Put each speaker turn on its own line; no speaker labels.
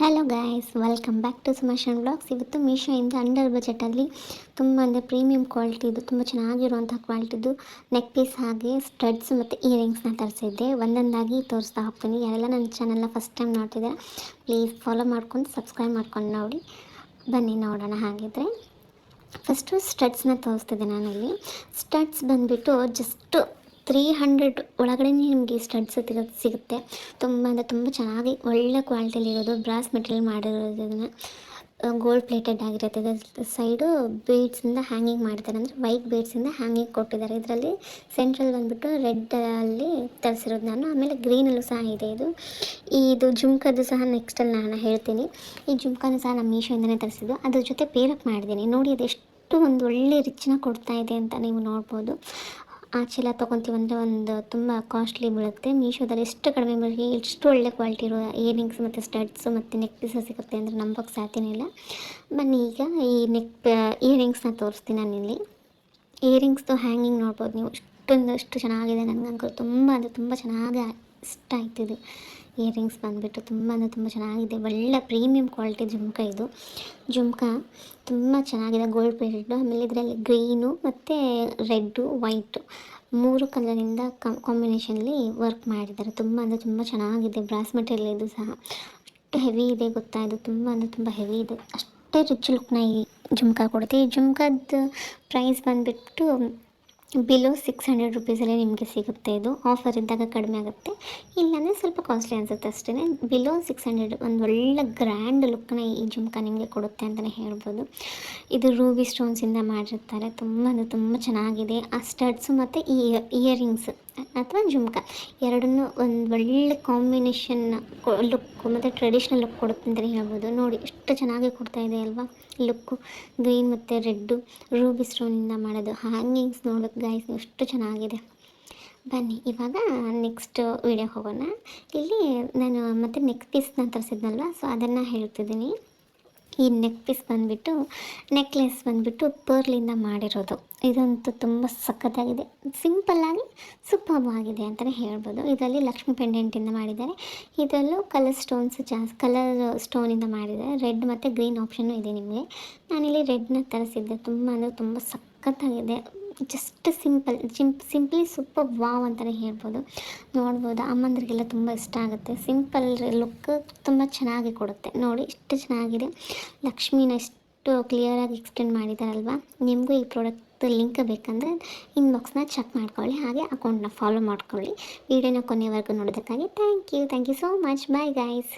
Hello guys, welcome back to Sumashan blogs. ಇವತ್ತು ಮೀಶೋಯಿಂದ under ಬಜೆಟಲ್ಲಿ ತುಂಬ ಅಂದರೆ ಪ್ರೀಮಿಯಂ ಕ್ವಾಲಿಟಿದು ತುಂಬ ಚೆನ್ನಾಗಿರುವಂಥ ಕ್ವಾಲಿಟಿದು ನೆಕ್ ಪೀಸ್ ಹಾಗೆ ಸ್ಟಡ್ಸ್ ಮತ್ತು ಇಯರಿಂಗ್ಸ್ನ ತರಿಸಿದ್ದೆ. ಒಂದೊಂದಾಗಿ ತೋರಿಸ್ತಾ ಹೋಗ್ತೀನಿ. ಯಾರೆಲ್ಲ ನನ್ನ ಚಾನಲ್ನ ಫಸ್ಟ್ ಟೈಮ್ ನೋಡ್ತಿದ್ದಾರೆ ಪ್ಲೀಸ್ ಫಾಲೋ ಮಾಡ್ಕೊಂಡು ಸಬ್ಸ್ಕ್ರೈಬ್ ಮಾಡ್ಕೊಂಡು ನೋಡಿ. ಬನ್ನಿ ನೋಡೋಣ. ಹಾಗಿದ್ರೆ ಫಸ್ಟು ಸ್ಟಡ್ಸ್ನ ತೋರಿಸ್ತಿದ್ದೆ ನಾನಿಲ್ಲಿ. ಸ್ಟಡ್ಸ್ ಬಂದುಬಿಟ್ಟು ಜಸ್ಟು 300 ಒಳಗಡೆ ನಿಮಗೆ ಸ್ಟಡ್ಸ್ ಸಿಗುತ್ತೆ. ತುಂಬ ಅಂದರೆ ತುಂಬ ಚೆನ್ನಾಗಿ ಒಳ್ಳೆ ಕ್ವಾಲಿಟಿಲಿರೋದು ಬ್ರಾಸ್ ಮೆಟೀರಿಯಲ್ ಮಾಡಿರೋದನ್ನ ಗೋಲ್ಡ್ ಪ್ಲೇಟೆಡ್ ಆಗಿರುತ್ತೆ. ಸೈಡು ಬೀಡ್ಸಿಂದ ಹ್ಯಾಂಗಿಂಗ್ ಮಾಡ್ತಾರೆ, ಅಂದರೆ ವೈಟ್ ಬೀಡ್ಸಿಂದ ಹ್ಯಾಂಗಿಂಗ್ ಕೊಟ್ಟಿದ್ದಾರೆ. ಇದರಲ್ಲಿ ಸೆಂಟ್ರಲ್ ಬಂದುಬಿಟ್ಟು ರೆಡ್ಡಲ್ಲಿ ತರಿಸಿರೋದು ನಾನು. ಆಮೇಲೆ ಗ್ರೀನಲ್ಲೂ ಸಹ ಇದೆ. ಇದು ಜುಮ್ಕದ್ದು ಸಹ ನೆಕ್ಸ್ಟಲ್ಲಿ ನಾನು ಹೇಳ್ತೀನಿ. ಈ ಜುಮ್ಕಾನು ಸಹ ನಾನು ಮೀಶೋಯಿಂದನೇ ತರಿಸಿದ್ದು. ಅದ್ರ ಜೊತೆ ಪೇರಪ್ ಮಾಡಿದ್ದೀನಿ. ನೋಡಿ ಅದೆಷ್ಟು ಒಂದು ಒಳ್ಳೆ ರಿಚ್ನ ಕೊಡ್ತಾ ಇದೆ ಅಂತ ನೀವು ನೋಡ್ಬೋದು. ಆಚೆಲ್ಲ ತೊಗೊತೀವಂದರೆ ಒಂದು ತುಂಬ ಕಾಸ್ಟ್ಲಿ ಬೀಳುತ್ತೆ. ಮೀಶೋದಲ್ಲಿ ಎಷ್ಟು ಕಡಿಮೆ ಬೆಲೆಗೆ ಎಷ್ಟು ಒಳ್ಳೆ ಕ್ವಾಲಿಟಿ ಇರೋ ಇಯರಿಂಗ್ಸ್ ಮತ್ತು ಸ್ಟಡ್ಸು ಮತ್ತು ನೆಕ್ ಪೀಸಸ್ ಸಿಗುತ್ತೆ ಅಂದರೆ ನಂಬೋಕ್ಕೆ ಸಾಧ್ಯನೇ ಇಲ್ಲ. ಬನ್ನಿ ಈಗ ಈ ಇಯರಿಂಗ್ಸ್ನ ತೋರಿಸ್ತೀನಿ ನಾನಿಲ್ಲಿ. ಇಯರಿಂಗ್ಸ್ದು ಹ್ಯಾಂಗಿಂಗ್ ನೋಡ್ಬೋದು ನೀವು. ಅಷ್ಟು ಚೆನ್ನಾಗಿದೆ. ನನಗಂತೂ ತುಂಬ ಅಂದರೆ ತುಂಬ ಚೆನ್ನಾಗಿ ಇಷ್ಟ ಆಯ್ತಿದೆ. ಇಯರಿಂಗ್ಸ್ ಬಂದುಬಿಟ್ಟು ತುಂಬ ಅಂದರೆ ತುಂಬ ಚೆನ್ನಾಗಿದೆ. ಒಳ್ಳೆ ಪ್ರೀಮಿಯಂ ಕ್ವಾಲಿಟಿ ಇದು ಜುಮ್ಕ ತುಂಬ ಚೆನ್ನಾಗಿದೆ. Gold plated. ಆಮೇಲೆ ಇದರಲ್ಲಿ ಗ್ರೀನು ಮತ್ತು ರೆಡ್ಡು ವೈಟು 3 ಕಲರಿಂದ ಕಾಂಬಿನೇಷನಲ್ಲಿ ವರ್ಕ್ ಮಾಡಿದ್ದಾರೆ. ತುಂಬ ಅಂದರೆ ತುಂಬ ಚೆನ್ನಾಗಿದೆ. ಬ್ರಾಸ್ ಮೆಟೀರಿಯಲ್ ಇದು ಸಹ ಅಷ್ಟು ಹೆವಿ ಇದೆ ಗೊತ್ತಾ. ಇದು ತುಂಬ ಅಂದರೆ ತುಂಬ ಹೆವಿ ಇದೆ. ಅಷ್ಟೇ ರಿಚ್ ಲುಕ್ನ ಈ ಜುಮ್ಕ ಕೊಡುತ್ತೆ. ಈ ಜುಮ್ಕದ ಪ್ರೈಸ್ ಬಂದುಬಿಟ್ಟು ಬಿಲೋ 600 ರುಪೀಸಲ್ಲೇ ನಿಮಗೆ ಸಿಗುತ್ತೆ. ಇದು ಆಫರ್ ಇದ್ದಾಗ ಕಡಿಮೆ ಆಗುತ್ತೆ, ಇಲ್ಲಾಂದರೆ ಸ್ವಲ್ಪ ಕಾಸ್ಟ್ಲಿ ಅನಿಸುತ್ತೆ ಅಷ್ಟೇ. ಬಿಲೋ 600 ಒಂದು ಒಳ್ಳೆ ಗ್ರ್ಯಾಂಡ್ ಲುಕ್ನ ಈ ಜುಮ್ಕ ನಿಮಗೆ ಕೊಡುತ್ತೆ ಅಂತಲೇ ಹೇಳ್ಬೋದು. ಇದು ರೂಬಿ ಸ್ಟೋನ್ಸಿಂದ ಮಾಡಿರ್ತಾರೆ. ತುಂಬ ಅಂದರೆ ತುಂಬ ಚೆನ್ನಾಗಿದೆ. ಆ ಸ್ಟಡ್ಸು ಮತ್ತು ಈ ಇಯರಿಂಗ್ಸ್ ಅಥವಾ ಜುಮ್ಕ ಎರಡನ್ನೂ ಒಂದು ಒಳ್ಳೆ ಕಾಂಬಿನೇಷನ್ ಲುಕ್ ಮತ್ತು ಟ್ರೆಡಿಷ್ನಲ್ ಲುಕ್ ಕೊಡುತ್ತೆ ಅಂತಲೇ ಹೇಳ್ಬೋದು. ನೋಡಿ ಎಷ್ಟು ಚೆನ್ನಾಗಿ ಕೊಡ್ತಾ ಇದೆ ಅಲ್ವಾ ಲುಕ್ಕು. ಗ್ರೀನ್ ಮತ್ತು ರೆಡ್ಡು ರೂಬಿ ಸ್ಟೋನಿಂದ ಮಾಡೋದು ಹ್ಯಾಂಗಿಂಗ್ಸ್ ನೋಡೋದು ಗೈಸ್ ಎಷ್ಟು ಚೆನ್ನಾಗಿದೆ. ಬನ್ನಿ ಇವಾಗ ನೆಕ್ಸ್ಟ್ ವಿಡಿಯೋ ಹೋಗೋಣ. ಇಲ್ಲಿ ನಾನು ಮತ್ತು ನೆಕ್ ಪೀಸ್ನ ತರಿಸಿದ್ನಲ್ವ, ಸೊ ಅದನ್ನು ಹೇಳ್ತಿದ್ದೀನಿ. ಈ ನೆಕ್ ಪೀಸ್ ಬಂದುಬಿಟ್ಟು ನೆಕ್ಲೆಸ್ ಬಂದುಬಿಟ್ಟು ಪರ್ಲಿಂದ ಮಾಡಿರೋದು. ಇದಂತೂ ತುಂಬ ಸಖತ್ತಾಗಿದೆ. ಸಿಂಪಲ್ಲಾಗಿ ಸೂಪರ್ಬ್ ಅಂತಲೇ ಹೇಳ್ಬೋದು. ಇದರಲ್ಲಿ ಲಕ್ಷ್ಮಿ ಪೆಂಡೆಂಟಿಂದ ಮಾಡಿದ್ದಾರೆ. ಇದರಲ್ಲೂ ಕಲರ್ ಸ್ಟೋನ್ಸ್ ಕಲರ್ ಸ್ಟೋನಿಂದ ಮಾಡಿದ್ದಾರೆ. ರೆಡ್ ಮತ್ತು ಗ್ರೀನ್ ಆಪ್ಷನ್ನು ಇದೆ ನಿಮಗೆ. ನಾನಿಲ್ಲಿ ರೆಡ್ನ ತರಿಸಿದ್ದೆ. ತುಂಬ ಅಂದರೆ ತುಂಬ ಸಖತ್ತಾಗಿದೆ. ಜಸ್ಟ್ ಸಿಂಪ್ಲಿ ಸೂಪರ್ ವಾವ್ ಅಂತಲೇ ಹೇಳ್ಬೋದು. ನೋಡ್ಬೋದು, ಅಮ್ಮಂದ್ರಿಗೆಲ್ಲ ತುಂಬ ಇಷ್ಟ ಆಗುತ್ತೆ. ಸಿಂಪಲ್ ಲುಕ್ ತುಂಬ ಚೆನ್ನಾಗಿ ಕೊಡುತ್ತೆ. ನೋಡಿ ಎಷ್ಟು ಚೆನ್ನಾಗಿದೆ. ಲಕ್ಷ್ಮಿನ ಎಷ್ಟು ಕ್ಲಿಯರಾಗಿ ಎಕ್ಸ್ಪ್ಲೇನ್ ಮಾಡಿದ್ದಾರಲ್ವ. ನಿಮಗೂ ಈ ಪ್ರಾಡಕ್ಟ್ ಲಿಂಕ್ ಬೇಕಂದರೆ ಇನ್ಬಾಕ್ಸ್ನ ಚೆಕ್ ಮಾಡ್ಕೊಳ್ಳಿ, ಹಾಗೆ ಅಕೌಂಟ್ನ ಫಾಲೋ ಮಾಡ್ಕೊಳ್ಳಿ. ವಿಡಿಯೋನ ಕೊನೆಯವರೆಗೂ ನೋಡೋದಕ್ಕಾಗಿ thank you so much. Bye guys.